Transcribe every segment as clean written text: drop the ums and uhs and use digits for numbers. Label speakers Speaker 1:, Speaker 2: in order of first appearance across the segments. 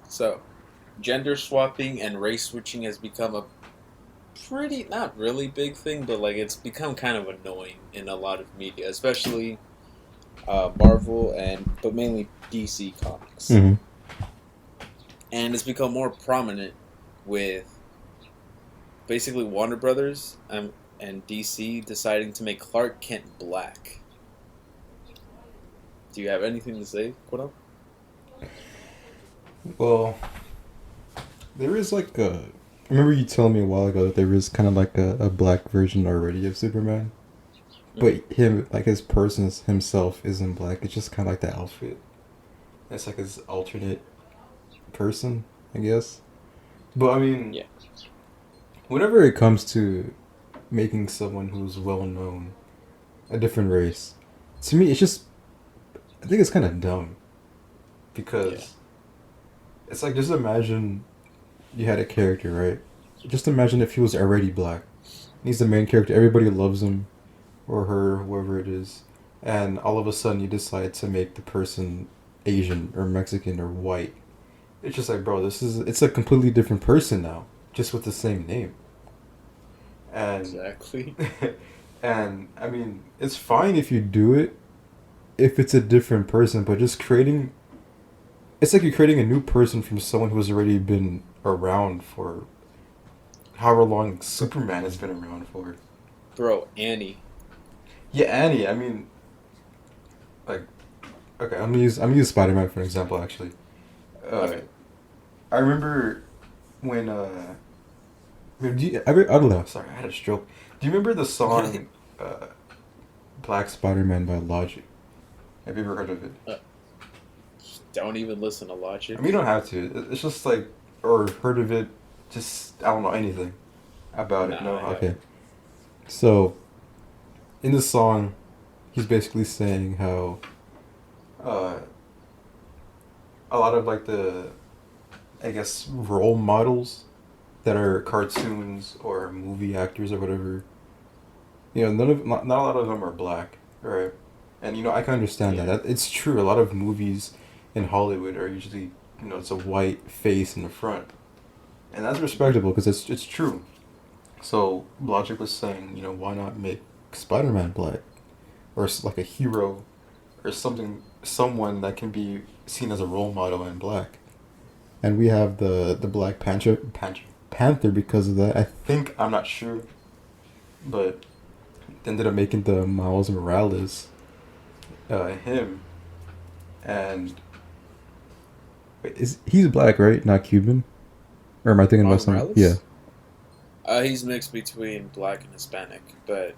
Speaker 1: So, gender swapping and race switching has become a pretty, not really big thing, but like it's become kind of annoying in a lot of media, especially Marvel but mainly DC comics.
Speaker 2: Hmm.
Speaker 1: And it's become more prominent with basically Warner Brothers and DC deciding to make Clark Kent black. Do you have anything to say, Quidam?
Speaker 2: Well, there is like a. I remember you telling me a while ago that there is kind of like a black version already of Superman,
Speaker 1: Mm-hmm.
Speaker 2: but him, like his person himself, isn't black. It's just kind of like the outfit. It's like his alternate person, I guess. But I mean,
Speaker 1: Yeah.
Speaker 2: whenever it comes to making someone who's well known a different race, to me, it's just. I think it's kind of dumb
Speaker 1: Yeah.
Speaker 2: because it's like just imagine you had a character, right? Just imagine if he was already black. He's the main character. Everybody loves him or her, whoever it is, and all of a sudden you decide to make the person Asian or Mexican or white. It's just like, bro, it's a completely different person now, just with the same name. And
Speaker 1: Exactly.
Speaker 2: and I mean, it's fine if you do it if it's a different person, but just creating it's like you're creating a new person from someone who has already been around for however long Superman has been around for.
Speaker 1: Bro, Annie.
Speaker 2: Yeah, Annie. I mean, like, okay, I'm gonna use Spider Man for an example. Actually, uh,
Speaker 1: Okay.
Speaker 2: I remember when I don't know. Sorry, I had a stroke. Do you remember the song uh, "Black Spider Man" by Logic? Have you ever heard of it?
Speaker 1: uh, don't even listen to
Speaker 2: I mean,
Speaker 1: Logic.
Speaker 2: you don't have to. It's just like or heard of it. Just I don't know anything about it.
Speaker 1: Nah,
Speaker 2: No,
Speaker 1: I
Speaker 2: okay.
Speaker 1: haven't.
Speaker 2: So in the song, he's basically saying how uh, a lot of like the I guess role models that are cartoons or movie actors or whatever. You know, not a lot of them are black, right? And I can understand that.
Speaker 1: Yeah.
Speaker 2: It's true. A lot of movies in Hollywood are usually it's a white face in the front, and that's
Speaker 1: Hmm.
Speaker 2: respectable because it's true. So Logic was saying, why not make Spider Man black or like a hero or something, someone that can be seen as a role model in black. And we have the Black Panther because of that. I think I'm not sure, but ended up making the Miles Morales him, and wait, is he's black, right? Not Cuban, or am I thinking about
Speaker 1: Miles
Speaker 2: some? Yeah.
Speaker 1: Morales? He's mixed between black and Hispanic, but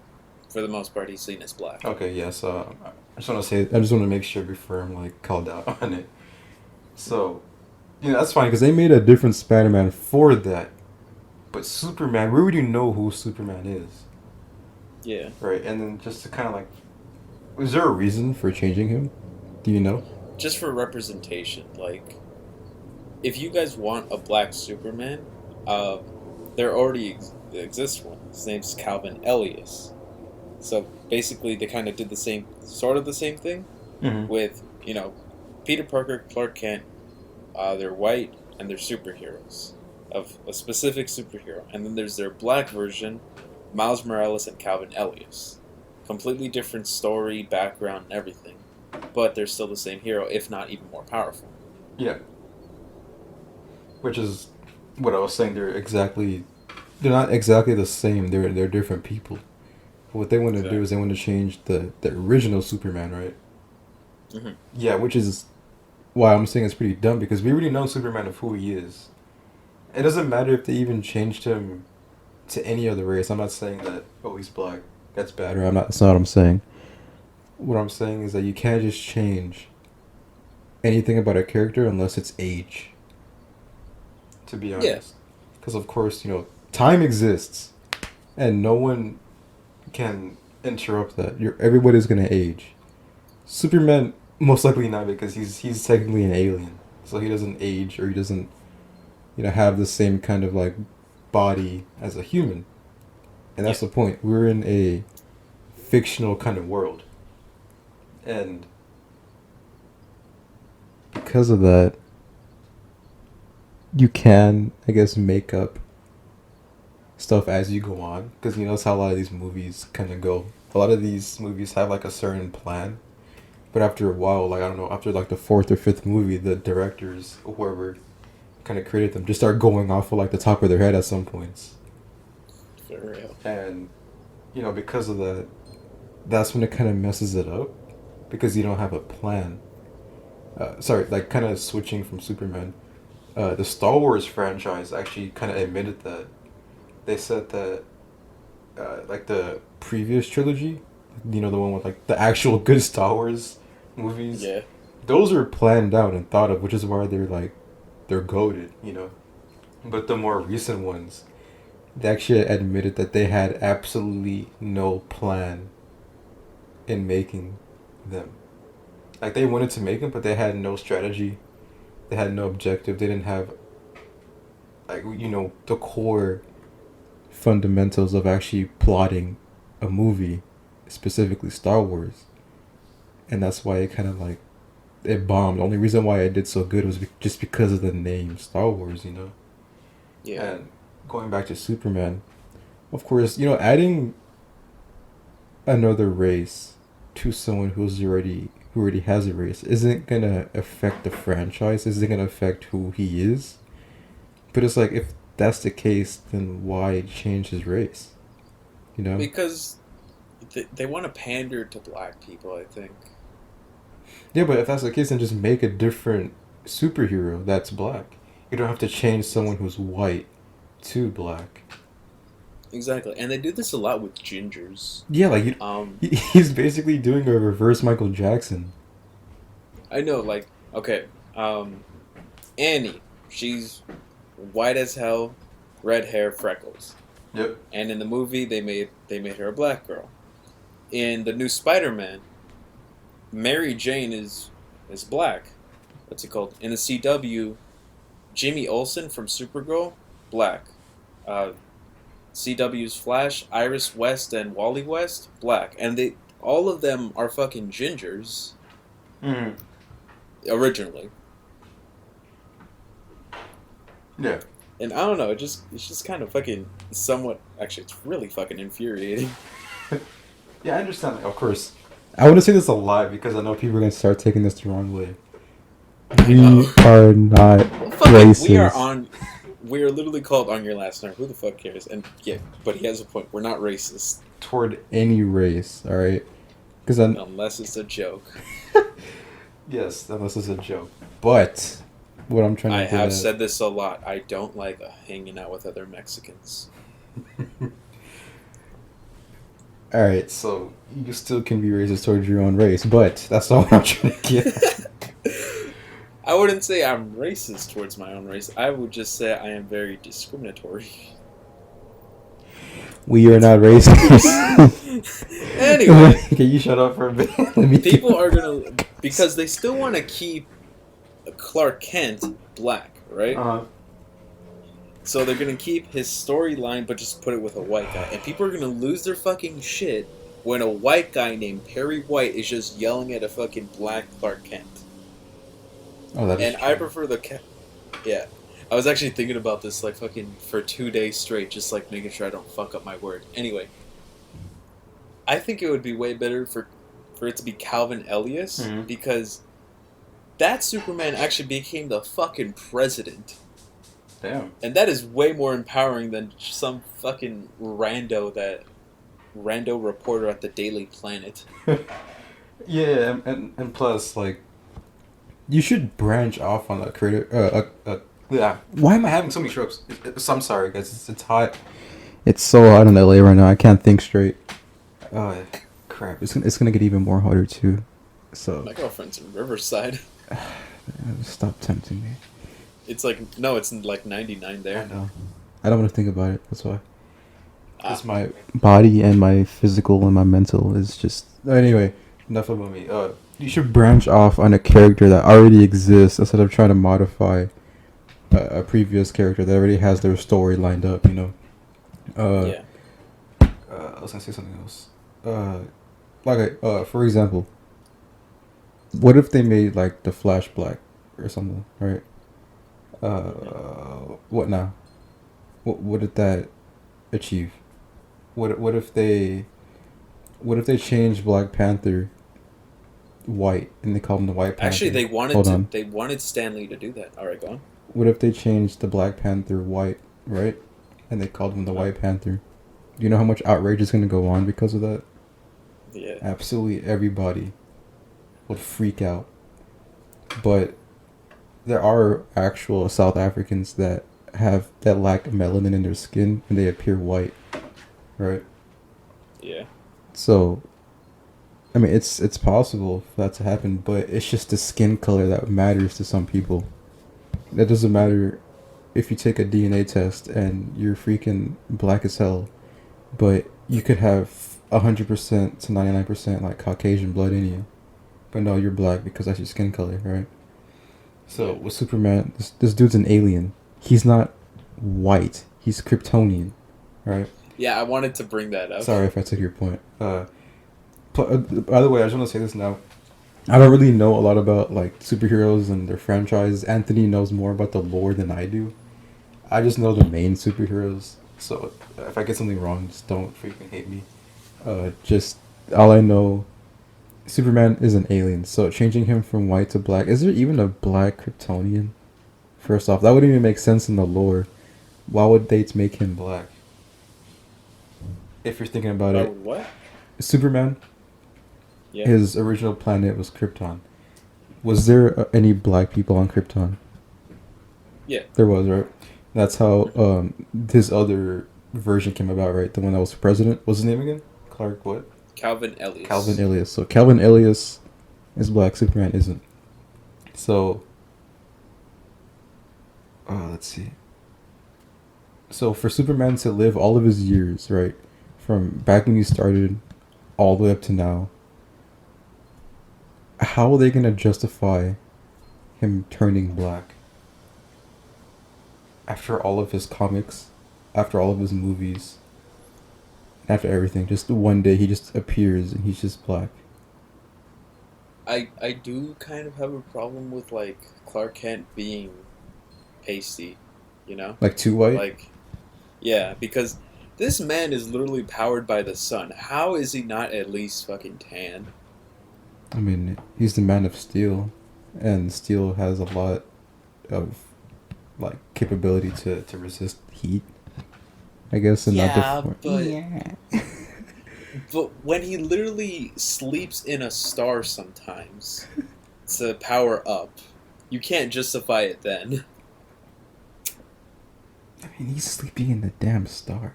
Speaker 1: for the most part, he's seen as black.
Speaker 2: Okay. Yeah. So I just want to say I just want to make sure before I'm like called out on it. So that's fine because they made a different Spider-Man for that. But Superman, we already know who Superman is,
Speaker 1: Yeah.
Speaker 2: right? And then just to kind of like, was there a reason for changing him? Do you know?
Speaker 1: Just for representation. Like, if you guys want a black Superman, uh, there already exists one. His name's Calvin Elias. So basically, they kind of did sort of the same thing
Speaker 2: Mm-hmm.
Speaker 1: with, Peter Parker, Clark Kent. They're white and they're superheroes of a specific superhero, and then there's their black version, Miles Morales and Calvin Elias. Completely different story, background, and everything, but they're still the same hero, if not even more powerful.
Speaker 2: Yeah, which is what I was saying. They're not exactly the same. They're different people. What they want to do is they
Speaker 1: Exactly.
Speaker 2: want to change the original Superman, right?
Speaker 1: Hmm.
Speaker 2: Yeah, which is why I'm saying it's pretty dumb because we already know Superman of who he is. It doesn't matter if they even changed him to any other race. I'm not saying that he's black. That's bad. Or I'm not. That's not what I'm saying. What I'm saying is that you can't just change anything about a character unless it's age. To be
Speaker 1: Yeah,
Speaker 2: honest, because of course time exists, and no one can interrupt that. Everybody's gonna age. Superman most likely not because he's technically an alien, so he doesn't age or he doesn't have the same kind of like body as a human, and
Speaker 1: yeah.
Speaker 2: that's the point. We're in a fictional kind of world, and because of that, you can, I guess, make up stuff as you go on, because you know that's how a lot of these movies kind of go. A lot of these movies have like a certain plan, but after a while, like I don't know, after like the fourth or fifth movie, the directors, or whoever kind of created them, just start going off of like the top of their head at some points,
Speaker 1: For real.
Speaker 2: and you know because of that, that's when it kind of messes it up, because you don't have a plan. Sorry, like kind of switching from Superman. The Star Wars franchise actually kind of admitted that they said that like the previous trilogy, you know, the one with like the actual good Star Wars movies,
Speaker 1: Yeah.
Speaker 2: those are planned out and thought of, which is why they're goated, you know. But the more recent ones, they actually admitted that they had absolutely no plan in making them. Like they wanted to make them, but they had no strategy. They had no objective. They didn't have like you know the core fundamentals of actually plotting a movie, specifically Star Wars, and that's why it kind of like it bombed. The only reason why it did so good was just because of the name Star Wars, you know.
Speaker 1: Yeah.
Speaker 2: And going back to Superman, of course, you know, adding another race to someone who already has a race isn't gonna affect the franchise. Isn't gonna affect who he is. But it's like if that's the case, then why change his race? You know?
Speaker 1: Because they want to pander to black people, I think.
Speaker 2: Yeah, but if that's the case, then just make a different superhero that's black. You don't have to change someone who's white to black.
Speaker 1: Exactly. And they do this a lot with gingers.
Speaker 2: Yeah, like
Speaker 1: Um,
Speaker 2: he's basically doing a reverse Michael Jackson.
Speaker 1: I know, like, okay, Annie, she's white as hell, red hair, freckles.
Speaker 2: Yep.
Speaker 1: And in the movie, they made her a black girl. In the new Spider-Man, Mary Jane is black. What's it called? In the CW, Jimmy Olsen from Supergirl, black. Uh, CW's Flash, Iris West, and Wally West, black. And they all of them are fucking gingers
Speaker 2: Mm.
Speaker 1: originally.
Speaker 2: Yeah.
Speaker 1: And I don't know, it's just kind of fucking somewhat. Actually, it's really fucking infuriating.
Speaker 2: Yeah, I understand. Like, of course, I want to say this a lot because I know people are gonna start taking this the wrong way.
Speaker 1: I
Speaker 2: We
Speaker 1: know.
Speaker 2: are not
Speaker 1: Well, fuck it. We are
Speaker 2: racist
Speaker 1: on. We are literally called on your last nerve. Who the fuck cares? And yeah, but he has a point. We're not racist
Speaker 2: toward any race. All right, because I'm
Speaker 1: unless it's a joke.
Speaker 2: yes, unless it's a joke. But what I'm trying to
Speaker 1: I
Speaker 2: get
Speaker 1: have
Speaker 2: at,
Speaker 1: said this a lot. I don't like hanging out with other Mexicans.
Speaker 2: all right, so you still can be racist towards your own race, but that's not what I'm trying to get at.
Speaker 1: I wouldn't say I'm racist towards my own race. I would just say I am very discriminatory.
Speaker 2: We are not racist.
Speaker 1: Anyway,
Speaker 2: Can you shut up for a bit?
Speaker 1: people are gonna because they still want to keep Clark Kent black, right?
Speaker 2: Uh-huh.
Speaker 1: So they're gonna keep his storyline, but just put it with a white guy, and people are gonna lose their fucking shit when a white guy named Perry White is just yelling at a fucking black Clark Kent.
Speaker 2: Oh, that is
Speaker 1: And
Speaker 2: true.
Speaker 1: I prefer yeah. I was actually thinking about this like fucking for 2 days straight, just like making sure I don't fuck up my word. Anyway, I think it would be way better for it to be Calvin Elias
Speaker 2: Mhm.
Speaker 1: because that Superman actually became the fucking president.
Speaker 2: Damn.
Speaker 1: And that is way more empowering than some fucking rando reporter at the Daily Planet.
Speaker 2: Yeah, and plus, like, you should branch off on a creative. Yeah. Why am I having so many strokes? I'm sorry, guys. It's hot. It's so hot in LA right now. I can't think straight. Oh, crap. It's gonna get even more hotter too. So
Speaker 1: My girlfriend's in Riverside.
Speaker 2: stop tempting me.
Speaker 1: It's like no, it's like 99 there.
Speaker 2: I know. I don't want to think about it. That's why. Because
Speaker 1: Ah,
Speaker 2: my body and my physical and my mental is just. Anyway, enough about me. You should branch off on a character that already exists instead of trying to modify a previous character that already has their story lined up. You know.
Speaker 1: yeah.
Speaker 2: I was gonna say something else. For example, what if they made like the Flash black or something, right? What now? What did that achieve? What if they change Black Panther white and they call him the White
Speaker 1: Actually,
Speaker 2: Panther? Hold on.
Speaker 1: they wanted Stanley to do that. All right, go on.
Speaker 2: What if they changed the Black Panther white, right? And they called him the
Speaker 1: Uh,
Speaker 2: White Panther. Do you know how much outrage is going to go on because of that?
Speaker 1: yeah.
Speaker 2: Absolutely everybody would freak out. But there are actual South Africans that lack melanin in their skin and they appear white, right?
Speaker 1: Yeah.
Speaker 2: So, I mean, it's possible for that to happen, but it's just the skin color that matters to some people. That doesn't matter if you take a DNA test and you're freaking black as hell, but you could have 100% to 99% like Caucasian blood in you, but no, you're black because that's your skin color, right? So
Speaker 1: Yeah.
Speaker 2: with Superman, this dude's an alien. He's not white. He's Kryptonian, right?
Speaker 1: Yeah, I wanted to bring that up.
Speaker 2: Sorry if I took your point. By the way, I just want to say this now. I don't really know a lot about like superheroes and their franchise. Anthony knows more about the lore than I do. I just know the main superheroes. So if I get something wrong, just don't freaking hate me. Just all I know, Superman is an alien. So changing him from white to black, is there even a black Kryptonian? First off, that wouldn't even make sense in the lore. Why would they make him black? If you're thinking about
Speaker 1: Oh,
Speaker 2: it,
Speaker 1: what?
Speaker 2: Superman,
Speaker 1: Yeah.
Speaker 2: his original planet was Krypton. Was there any black people on Krypton?
Speaker 1: Yeah.
Speaker 2: There was, right? That's how his other version came about, right? The one that was president. What's his name again? Clark what?
Speaker 1: Calvin Ellis.
Speaker 2: Calvin Elias. So Calvin Elias is black. Superman isn't. So, let's see. So for Superman to live all of his years, right, from back when he started, all the way up to now, how are they gonna justify him turning black? After all of his comics, after all of his movies, after everything, just one day he just appears and he's just black.
Speaker 1: I do kind of have a problem with like Clark Kent being pasty, you know?
Speaker 2: Like too white?
Speaker 1: Like, yeah, because this man is literally powered by the sun. How is he not at least fucking tan?
Speaker 2: I mean, he's the Man of Steel, and steel has a lot of like capability to resist heat. I guess and not
Speaker 1: Yeah,
Speaker 2: the
Speaker 1: but
Speaker 2: yeah.
Speaker 1: but when he literally sleeps in a star sometimes to power up, you can't justify it then.
Speaker 2: I mean, he's sleeping in the damn star.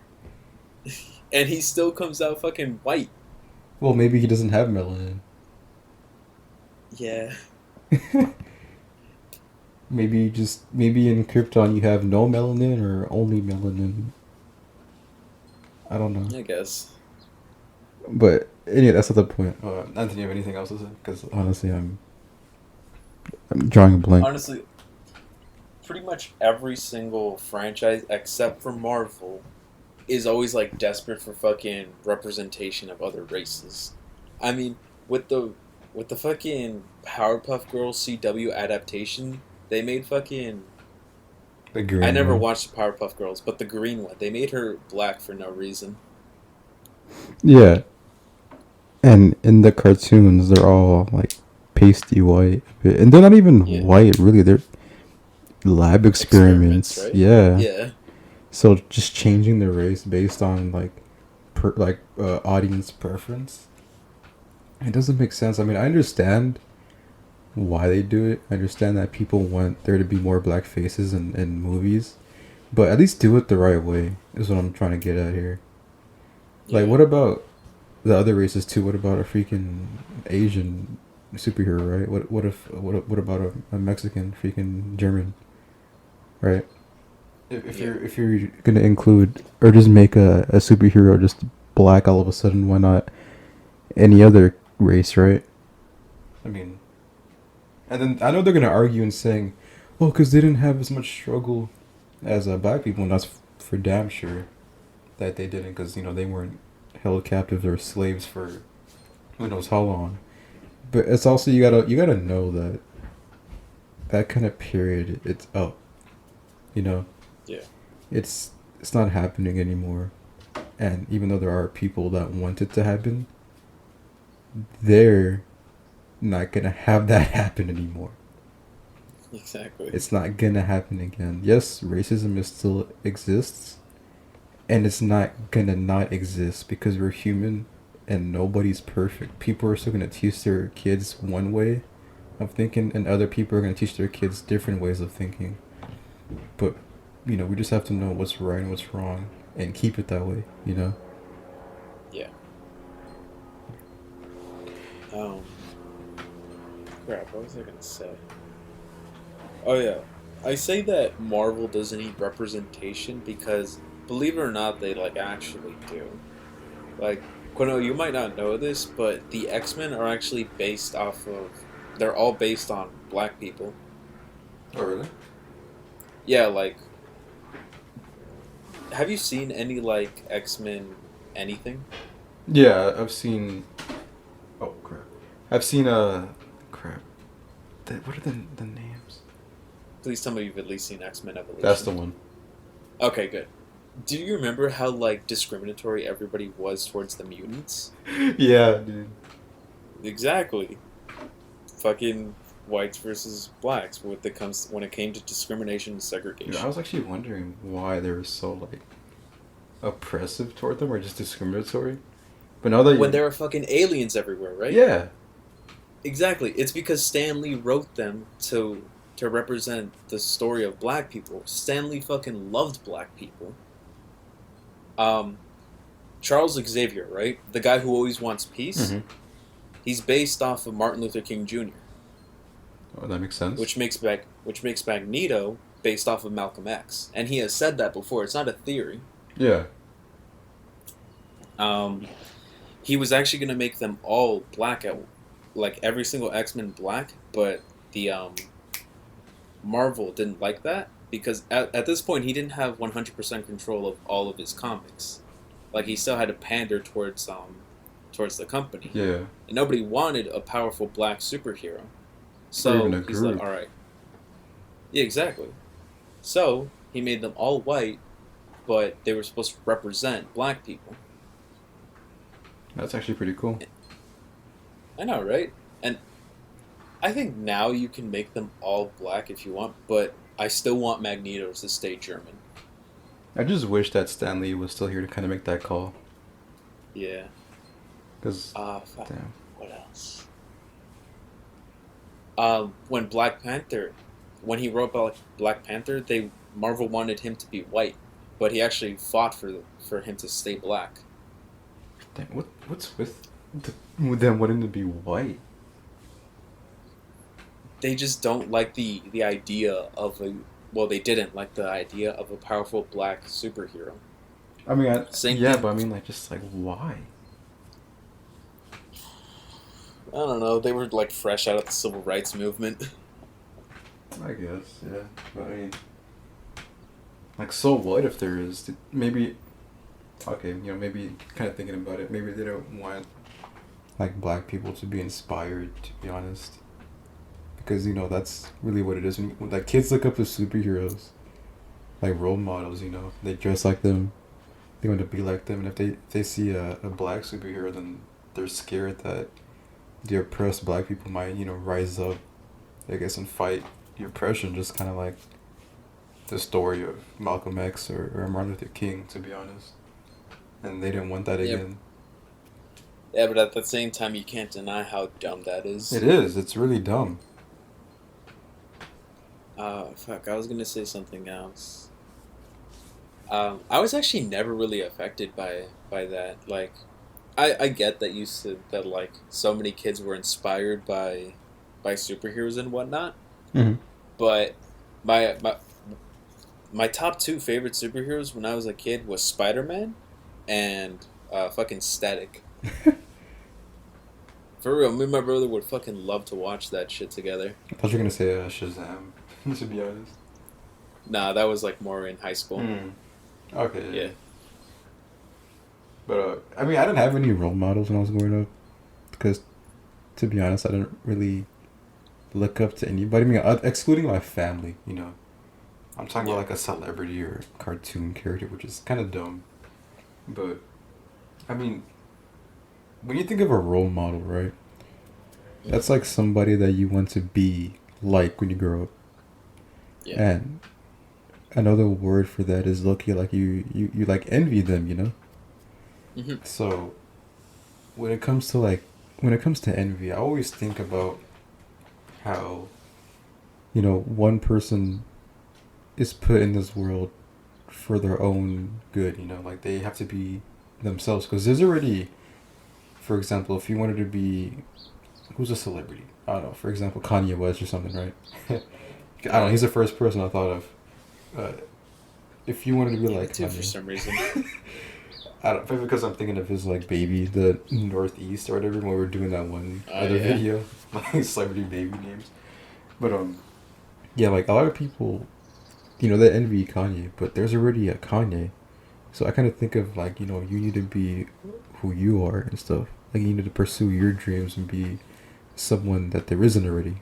Speaker 1: And he still comes out fucking white.
Speaker 2: Well, maybe he doesn't have melanin.
Speaker 1: Yeah.
Speaker 2: Maybe in Krypton you have no melanin or only melanin. I don't know.
Speaker 1: I guess.
Speaker 2: But anyway, that's not the point. Anthony, you have anything else to say? Because honestly, I'm drawing a blank.
Speaker 1: Honestly, pretty much every single franchise except for Marvel is always like desperate for fucking representation of other races. I mean, with the fucking Powerpuff Girls CW adaptation, they made fucking
Speaker 2: The green
Speaker 1: I never
Speaker 2: one.
Speaker 1: watched the Powerpuff Girls, but the green one, they made her black for no reason.
Speaker 2: Yeah, and in the cartoons, they're all like pasty white, and they're not even
Speaker 1: Yeah.
Speaker 2: white really. They're lab experiments.
Speaker 1: Right?
Speaker 2: Yeah.
Speaker 1: Yeah.
Speaker 2: So just changing the race based on audience preference, it doesn't make sense. I mean, I understand why they do it. I understand that people want there to be more black faces in movies, but at least do it the right way. Is what I'm trying to get at here. Like,
Speaker 1: Yeah.
Speaker 2: what about the other races too? What about a freaking Asian superhero, right? What about a Mexican freaking German, right? If
Speaker 1: Yeah.
Speaker 2: you're gonna include or just make a superhero just black all of a sudden, why not any other race, right? I mean, and then I know they're gonna argue and saying, well, because they didn't have as much struggle as black people, and that's for damn sure that they didn't, because they weren't held captives or slaves for who knows how long. But it's also you gotta know that kind of period it's up. You know,
Speaker 1: Yeah.
Speaker 2: it's it's not happening anymore. And even though there are people that want it to happen, they're not gonna have that happen anymore.
Speaker 1: Exactly.
Speaker 2: It's not gonna happen again. Yes, racism is still exists, and it's not gonna not exist because we're human and nobody's perfect. People are still gonna teach their kids one way of thinking, and other people are gonna teach their kids different ways of thinking. But we just have to know what's right and what's wrong, and keep it that way.
Speaker 1: Yeah. Um. Crap. What was I gonna say? Oh yeah. I say that Marvel doesn't need representation because, believe it or not, they like actually do. Like, Quino, you might not know this, but the X-Men are actually based off of. They're all based on black people.
Speaker 2: Oh really?
Speaker 1: Yeah, like, have you seen any like X-Men anything?
Speaker 2: Yeah, I've seen. Oh crap! I've seen crap. What are the names?
Speaker 1: Please tell me you've at least seen X-Men
Speaker 2: That's
Speaker 1: Evolution.
Speaker 2: the one.
Speaker 1: Okay, good. Do you remember how like discriminatory everybody was towards the mutants?
Speaker 2: Yeah, dude.
Speaker 1: Exactly. Fucking whites versus blacks when it came to discrimination and
Speaker 2: Dude, I
Speaker 1: segregation.
Speaker 2: was actually wondering why they were so like oppressive toward them or just discriminatory. But now that
Speaker 1: When
Speaker 2: you,
Speaker 1: there are fucking aliens everywhere, right?
Speaker 2: yeah,
Speaker 1: Exactly. It's because Stan Lee wrote them to represent the story of black people. Stan Lee fucking loved black people. Um, Charles Xavier, right? The guy who always wants peace.
Speaker 2: mm-hmm.
Speaker 1: He's based off of Martin Luther King Jr.,
Speaker 2: Oh, that makes sense.
Speaker 1: which makes Magneto based off of Malcolm X. And he has said that before. It's not a theory.
Speaker 2: Yeah,
Speaker 1: Um, he was actually going to make them all black like every single X-Men black, but the Marvel didn't like that because at this point he didn't have 100% control of all of his comics. Like he still had to pander towards the company,
Speaker 2: yeah,
Speaker 1: and nobody wanted a powerful black superhero.
Speaker 2: or even
Speaker 1: So
Speaker 2: a
Speaker 1: he's like,
Speaker 2: group.
Speaker 1: all right, yeah, exactly. So he made them all white, but they were supposed to represent black people.
Speaker 2: That's actually pretty cool.
Speaker 1: I know, right? And I think now you can make them all black if you want, but I still want Magneto to stay German.
Speaker 2: I just wish that Stanley was still here to kind of make that call.
Speaker 1: Yeah.
Speaker 2: Cause,
Speaker 1: Fuck.
Speaker 2: damn.
Speaker 1: What else? When when he wrote Black Panther, Marvel wanted him to be white, but he actually fought for him to stay black.
Speaker 2: Damn, what's with them wanting to be white?
Speaker 1: They just don't like the idea of a well, they didn't like the idea of a powerful black superhero.
Speaker 2: I mean,
Speaker 1: Same
Speaker 2: yeah,
Speaker 1: thing.
Speaker 2: but I mean, like, just like why?
Speaker 1: I don't know. They were like fresh out of the civil rights movement.
Speaker 2: I guess, yeah. But I mean, like, so what if there is? Maybe, okay, maybe kind of thinking about it, maybe they don't want, like, black people to be inspired, to be honest. Because, that's really what it is. When like, kids look up to superheroes, like role models, they dress like them, they want to be like them, and if they see a black superhero, then they're scared that the oppressed black people might, rise up, I guess, and fight the oppression, just kind of like the story of Malcolm X or Martin Luther King, to be honest. And they didn't want that
Speaker 1: Yeah,
Speaker 2: again.
Speaker 1: yeah, but at the same time, you can't deny how dumb that
Speaker 2: It
Speaker 1: is.
Speaker 2: is. It's really dumb.
Speaker 1: Fuck, I was gonna say something else. I was actually never really affected by that. Like, I get that you said that like so many kids were inspired by superheroes and whatnot,
Speaker 2: Mm-hmm.
Speaker 1: but my my my top two favorite superheroes when I was a kid was Spider Man and fucking Static. For real, me and my brother would fucking love to watch that shit together.
Speaker 2: I thought you were gonna say Shazam. To be honest.
Speaker 1: Nah, that was like more in high school.
Speaker 2: Hmm. Okay. Yeah.
Speaker 1: Yeah.
Speaker 2: But I mean, I didn't have any role models when I was growing up, because to be honest, I didn't really look up to anybody. I mean, excluding my family. I'm talking about
Speaker 1: Yeah.
Speaker 2: like a celebrity or cartoon character, which is kind of dumb. But I mean, when you think of a role model, right? That's
Speaker 1: Hmm.
Speaker 2: like somebody that you want to be like when you grow up.
Speaker 1: Yeah.
Speaker 2: And another word for that is lucky, like you like envy them, you know?
Speaker 1: Hmm.
Speaker 2: So when it comes to envy, I always think about how, one person is put in this world for their own good, like they have to be themselves. Because there's already, for example, if you wanted to be, who's a celebrity? I don't know, for example, Kanye West or something, right? I don't know,
Speaker 1: Right.
Speaker 2: he's the first person I thought of. If you wanted to be
Speaker 1: Yeah, me
Speaker 2: like
Speaker 1: too. For
Speaker 2: Kanye,
Speaker 1: some reason.
Speaker 2: I don't, maybe because I'm thinking of his like baby, the Northeast or whatever, when we were doing that one
Speaker 1: Oh
Speaker 2: other
Speaker 1: yeah.
Speaker 2: video, like celebrity baby names. But yeah, like a lot of people, they envy Kanye, but there's already a Kanye. So I kind of think of like, you need to be who you are and stuff. Like you need to pursue your dreams and be someone that there isn't already,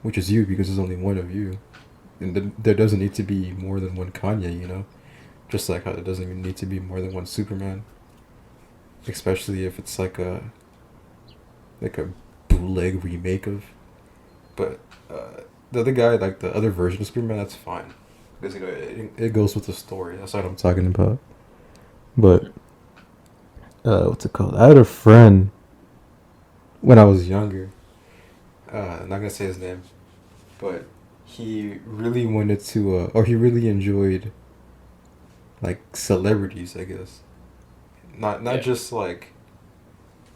Speaker 2: which is you because there's only one of you, and there doesn't need to be more than one Kanye. Just like how there doesn't even need to be more than one Superman, especially if it's like a bootleg remake of. But the other guy, like the other version of Superman, that's fine because it goes with the story. That's what I'm talking about. But
Speaker 1: Hmm.
Speaker 2: what's it called? I had a friend when I was younger. I'm not gonna say his name, but he really wanted to, or he really enjoyed like celebrities, I guess. Not
Speaker 1: Yeah.
Speaker 2: just like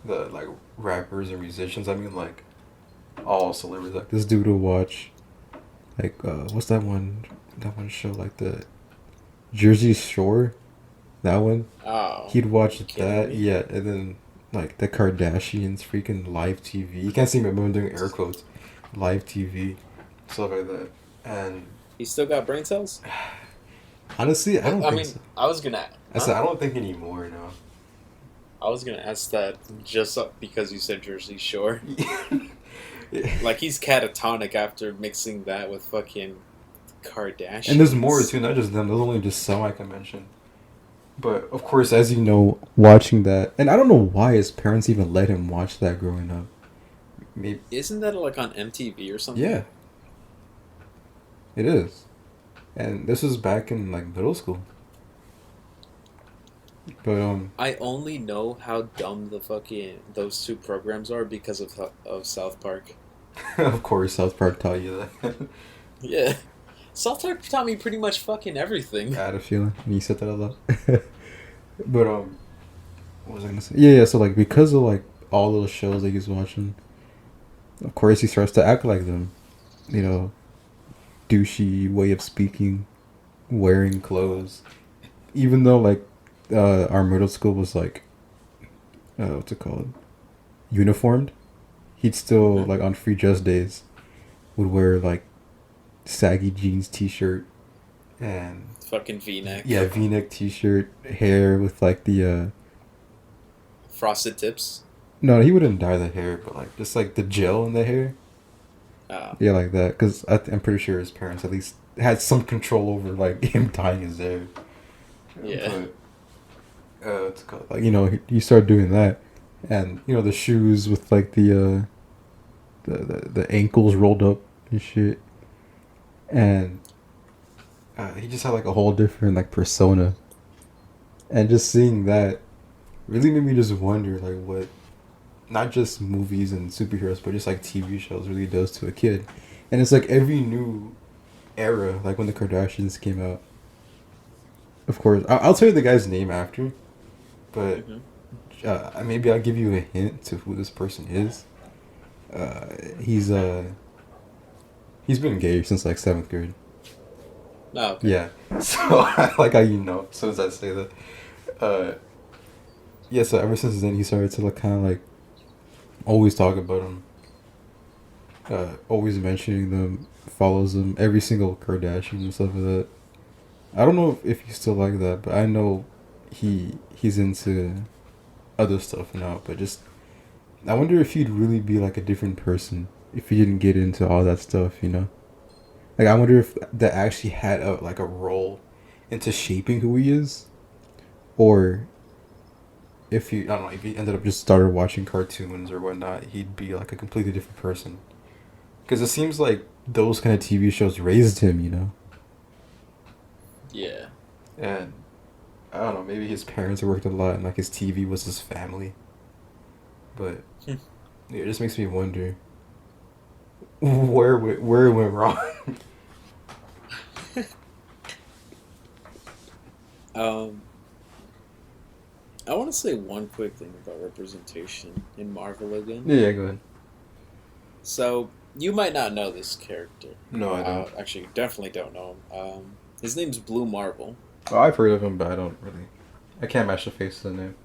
Speaker 2: the like rappers and musicians. I mean like all celebrities. Like this dude will watch like what's that one show like the Jersey Shore, that one.
Speaker 1: Oh,
Speaker 2: He'd watch
Speaker 1: you kidding
Speaker 2: that,
Speaker 1: me?
Speaker 2: yeah, and then like the Kardashians, freaking live TV. You can't see me, but I'm doing air quotes. Live TV, stuff like that. And
Speaker 1: He still got brain cells?
Speaker 2: honestly, I
Speaker 1: Well,
Speaker 2: don't
Speaker 1: I
Speaker 2: think
Speaker 1: mean,
Speaker 2: so.
Speaker 1: I was gonna,
Speaker 2: I
Speaker 1: huh?
Speaker 2: said I don't think anymore
Speaker 1: I was gonna ask that just because you said Jersey Shore.
Speaker 2: now.
Speaker 1: Like he's catatonic after mixing that with fucking
Speaker 2: And there's more
Speaker 1: Kardashians.
Speaker 2: too, not just them. There's only just some I can mention. But of course, as you know, watching that, and I don't know why his parents even let him watch that growing up. Maybe,
Speaker 1: Isn't that like on MTV or something?
Speaker 2: yeah, it is. And this was back in like middle school. But
Speaker 1: I only know how dumb the fucking those two programs are because of South Park.
Speaker 2: of course, South Park taught you that.
Speaker 1: Yeah, South Park taught me pretty much fucking
Speaker 2: I
Speaker 1: everything.
Speaker 2: had a feeling when you said that a lot. But what was I gonna say? Yeah, yeah. So like because of like all those shows that he's watching, of course he starts to act like them. You know, douchey way of speaking, wearing clothes. Even though like our middle school was like what's it called, uniformed, he'd still
Speaker 1: Hmm.
Speaker 2: like on free dress days would wear like saggy jeans t-shirt and
Speaker 1: Fucking
Speaker 2: yeah,
Speaker 1: V-neck,
Speaker 2: v-neck t-shirt, hair with like the
Speaker 1: frosted tips.
Speaker 2: no, he wouldn't dye the hair, but like just like the gel in the hair.
Speaker 1: Oh,
Speaker 2: Yeah, like that. Because I'm pretty sure his parents at least had some control over like him dyeing his hair.
Speaker 1: yeah.
Speaker 2: But it's called like you start doing that, and the shoes with like the ankles rolled up and shit, and he just had like a whole different like persona, and just seeing that really made me just wonder like what not just movies and superheroes but just like TV shows really does to a kid, and it's like every new era like when the Kardashians came out. Of course, I'll tell you the guy's name after, but
Speaker 1: Hmm.
Speaker 2: maybe I'll give you a hint to who this person is. Uh, he's uh he's been gay since like seventh grade.
Speaker 1: Oh, okay.
Speaker 2: Yeah, so I like how as soon as I say that. Uh, yeah, so ever since then he started to like kind of like always talk about him, always mentioning them, follows them, every single Kardashian and stuff like that. I don't know if he's still like that, but I know he's into other stuff now. But just I wonder if he'd really be like a different person if he didn't get into all that stuff. Like, I wonder if that actually had a role into shaping who he is, or if he, I don't know, if he ended up just started watching cartoons or whatnot, he'd be like a completely different person. Because it seems like those kind of TV shows raised him, you know.
Speaker 1: Yeah.
Speaker 2: And I don't know, maybe his parents worked a lot and like his TV was his family. But yeah, it just makes me wonder where it went wrong.
Speaker 1: um, I want to say one quick thing about representation in Marvel again.
Speaker 2: Yeah, go ahead.
Speaker 1: So you might not know this character.
Speaker 2: No, I don't.
Speaker 1: Actually, you definitely don't know him. His name's Blue Marvel.
Speaker 2: Oh, I've heard of him, but I don't really. I can't match the face to the name.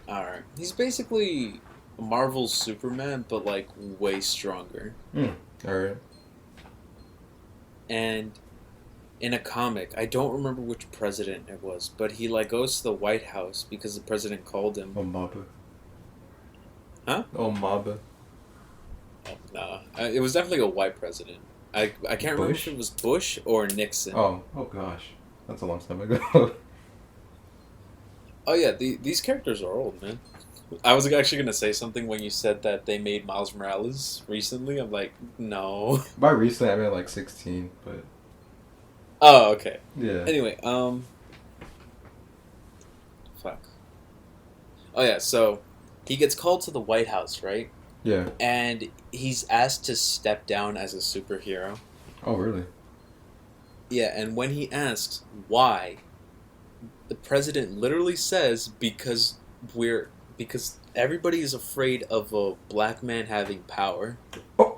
Speaker 1: All right, he's basically Marvel's Superman, but like way stronger.
Speaker 2: All right.
Speaker 1: And in a comic, I don't remember which president it was, but he like goes to the White House because the president called him.
Speaker 2: Oh, Maba.
Speaker 1: Huh?
Speaker 2: Oh, Maba.
Speaker 1: Oh, nah, it was definitely a white president. I can't remember if it was Bush or Nixon.
Speaker 2: Oh gosh, that's a long time ago.
Speaker 1: Oh yeah, these characters are old, man. I was actually gonna say something when you said that they made Miles Morales recently. I'm like, no.
Speaker 2: By recently, I meant like 16, but
Speaker 1: Oh, okay.
Speaker 2: yeah.
Speaker 1: Anyway, fuck. Oh yeah, so he gets called to the White House, right?
Speaker 2: Yeah.
Speaker 1: And he's asked to step down as a superhero.
Speaker 2: Oh really?
Speaker 1: Yeah, and when he asks why, the president literally says because everybody is afraid of a black man having power.
Speaker 2: Oh.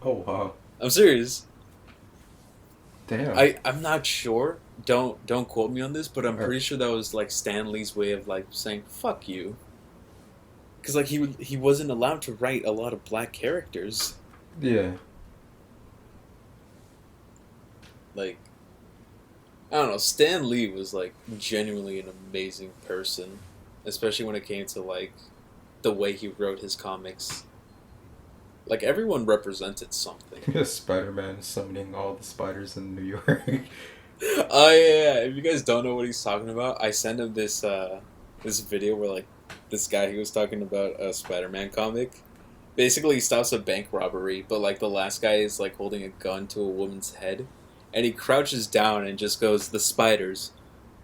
Speaker 2: Oh wow.
Speaker 1: I'm serious.
Speaker 2: Damn.
Speaker 1: I'm not sure. Don't quote me on this, but I'm pretty sure that was like Stan Lee's way of like saying fuck you. Cuz like he wasn't allowed to write a lot of black characters.
Speaker 2: Yeah.
Speaker 1: Like I don't know, Stan Lee was like genuinely an amazing person, especially when it came to like the way he wrote his comics. Like everyone represented something.
Speaker 2: Spider-Man summoning all the spiders in New York.
Speaker 1: Oh yeah. If you guys don't know what he's talking about, I sent him this video where like this guy he was talking about a Spider-Man comic. Basically, he stops a bank robbery, but like the last guy is like holding a gun to a woman's head, and he crouches down and just goes, "The spiders."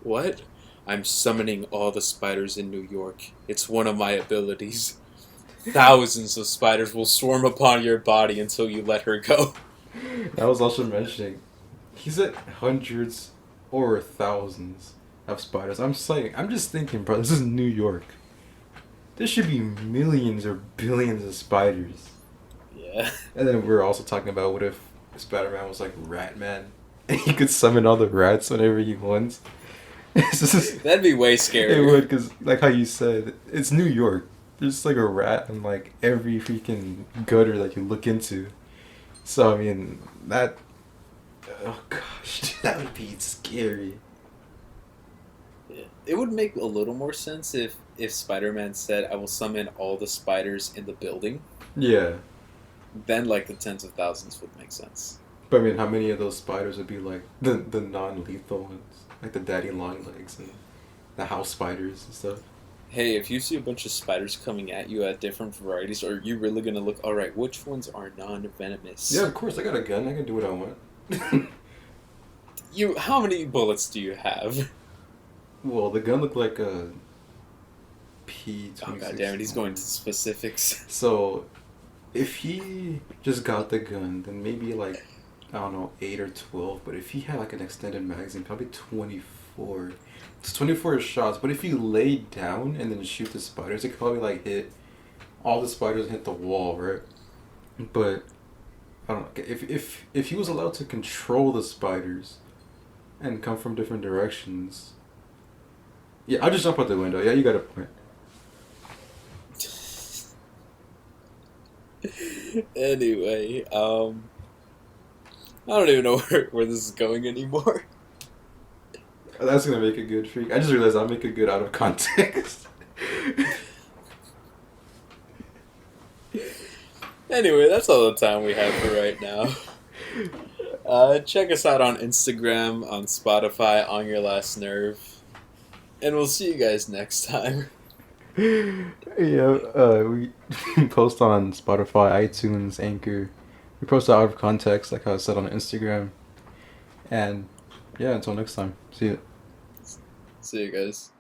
Speaker 1: What? I'm summoning all the spiders in New York. It's one of my abilities. Thousands of spiders will swarm upon your body until you let her go.
Speaker 2: I was also mentioning, he's at hundreds or thousands of spiders. I'm just thinking, bro, this is New York. There should be millions or billions of spiders.
Speaker 1: Yeah.
Speaker 2: And then we're also talking about what if Spider-Man was like Rat Man, and he could summon all the rats whenever he wants.
Speaker 1: That'd be way scarier.
Speaker 2: It would, because like how you said, it's New York. There's like a rat in like every freaking gutter that you look into. So I mean that. Oh gosh, that would be scary.
Speaker 1: Yeah. It would make a little more sense if Spider-Man said, "I will summon all the spiders in the building."
Speaker 2: Yeah.
Speaker 1: Then like the tens of thousands would make sense.
Speaker 2: But I mean, how many of those spiders would be like the non-lethal ones, like the daddy long legs and the house spiders and stuff?
Speaker 1: Hey, if you see a bunch of spiders coming at you at different varieties, are you really gonna look? All right, which ones are non-venomous?
Speaker 2: Yeah, of course. I got a gun. I can do what I want.
Speaker 1: How many bullets do you have?
Speaker 2: Well, the gun looked like a P26.
Speaker 1: Oh god damn it, he's going to specifics.
Speaker 2: So, if he just got the gun, then maybe like, I don't know, 8 or 12. But if he had like an extended magazine, probably 24. It's 24 shots. But if he laid down and then shoot the spiders, it could probably like hit all the spiders and hit the wall, right? But I don't know. If he was allowed to control the spiders and come from different directions. Yeah, I'll just jump out the window. Yeah, you got a point.
Speaker 1: Anyway, I don't even know where this is going anymore.
Speaker 2: That's gonna make it good freak. I just realized I'll make it good out of context.
Speaker 1: Anyway, that's all the time we have for right now. Check us out on Instagram, on Spotify, On Your Last Nerve. And we'll see you guys next time.
Speaker 2: Yeah, we post on Spotify, iTunes, Anchor. We post out of context, like how I said on Instagram. And yeah, until next time. See you.
Speaker 1: See you guys.